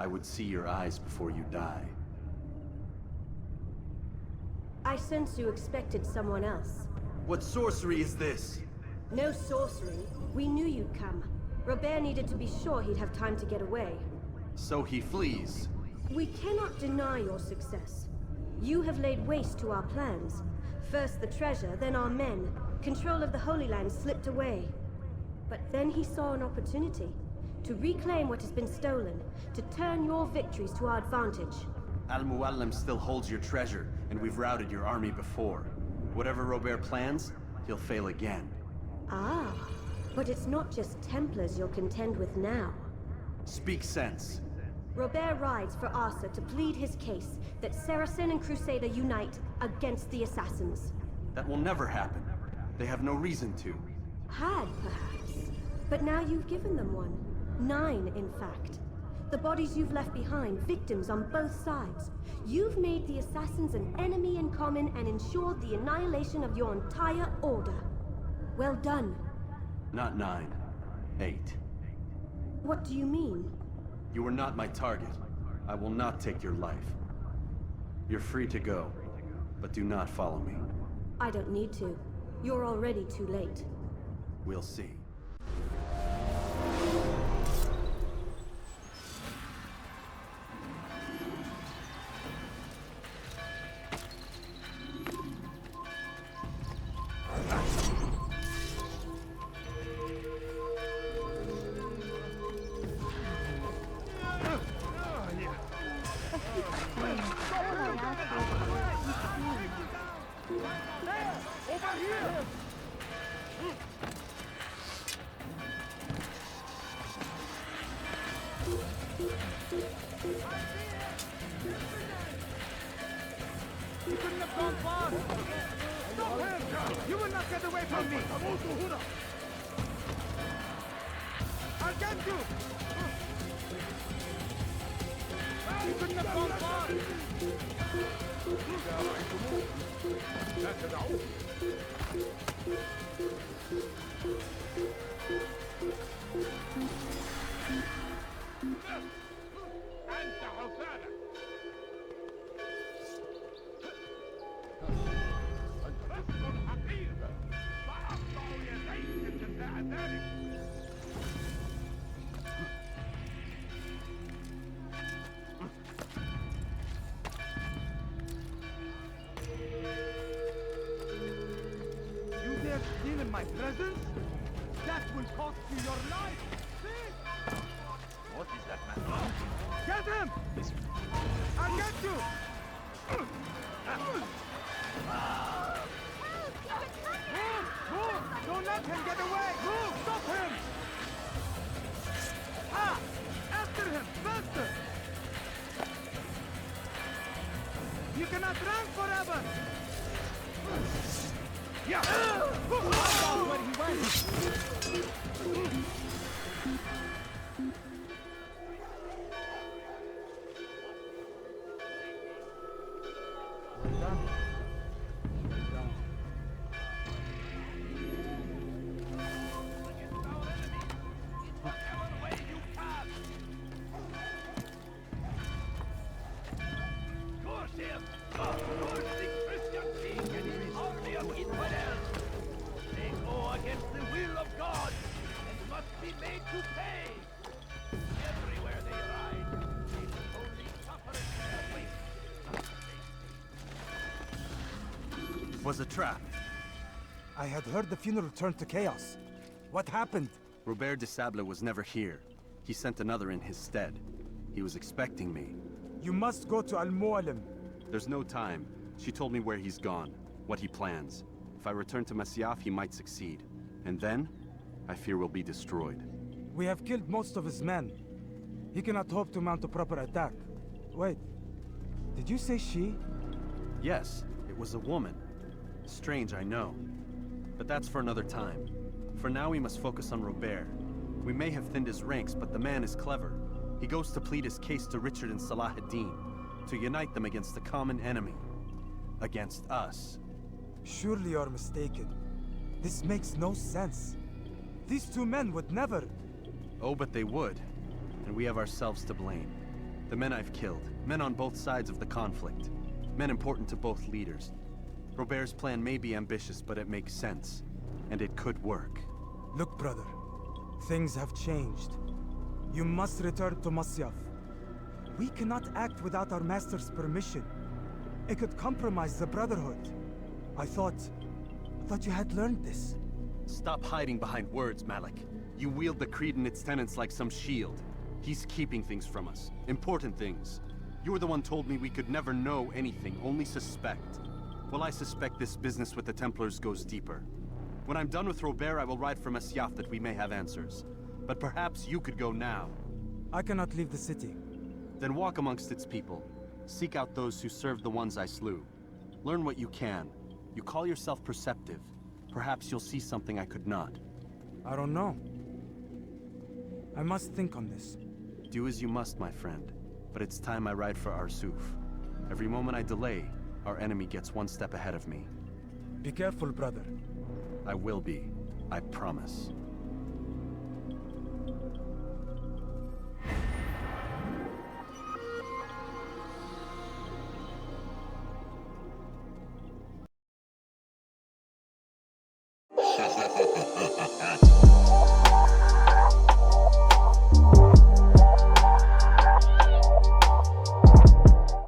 I would see your eyes before you die. I sense you expected someone else. What sorcery is this? No sorcery. We knew you'd come. Robert needed to be sure he'd have time to get away. So he flees. We cannot deny your success. You have laid waste to our plans. First the treasure, then our men. Control of the Holy Land slipped away. But then he saw an opportunity to reclaim what has been stolen, to turn your victories to our advantage. Al-Muallim still holds your treasure, and we've routed your army before. Whatever Robert plans, he'll fail again. Ah, But it's not just Templars you'll contend with now. Speak sense. Robert rides for Asa to plead his case that Saracen and Crusader unite against the Assassins. That will never happen. They have no reason to. Had, perhaps. But now you've given them one. 9, in fact. The bodies you've left behind, victims on both sides. You've made the Assassins an enemy in common and ensured the annihilation of your entire order. Well done. Not 9. 8. What do you mean? You are not my target. I will not take your life. You're free to go, but do not follow me. I don't need to. You're already too late. We'll see. You couldn't have gone far! Stop him! You will not get away from me! I'll get you! You couldn't have gone far! أنت حسانة رجل حقير سأقطع يديك جزاء ذلك You dare steal in my presence? That will cost you your life! See? What is that man? Get him! I'll get you! Move! Don't let him get away! Move! Stop him! Ah! After him! Faster! You cannot run forever! Yeah! Find out where he went! Was a trap. I had heard the funeral turned to chaos. What happened? Robert de Sable was never here. He sent another in his stead. He was expecting me. You must go to Al-Mualim. There's no time. She told me where he's gone, what he plans. If I return to Masyaf, he might succeed. And then, I fear we'll be destroyed. We have killed most of his men. He cannot hope to mount a proper attack. Wait, did you say she? Yes, it was a woman. Strange, I know. But that's for another time. For now, we must focus on Robert. We may have thinned his ranks, but the man is clever. He goes to plead his case to Richard and Salah ad-Din, to unite them against the common enemy. Against us. Surely you're mistaken. This makes no sense. These two men would never... Oh, but they would. And we have ourselves to blame. The men I've killed, men on both sides of the conflict. Men important to both leaders. Robert's plan may be ambitious, but it makes sense. And it could work. Look, brother. Things have changed. You must return to Masyaf. We cannot act without our master's permission. It could compromise the Brotherhood. I thought you had learned this. Stop hiding behind words, Malik. You wield the creed and its tenets like some shield. He's keeping things from us. Important things. You were the one told me we could never know anything, only suspect. Well, I suspect this business with the Templars goes deeper. When I'm done with Robert, I will ride for Masyaf that we may have answers. But perhaps you could go now. I cannot leave the city. Then walk amongst its people. Seek out those who served the ones I slew. Learn what you can. You call yourself perceptive. Perhaps you'll see something I could not. I don't know. I must think on this. Do as you must, my friend. But it's time I ride for Arsuf. Every moment I delay, our enemy gets one step ahead of me. Be careful, brother. I will be. I promise.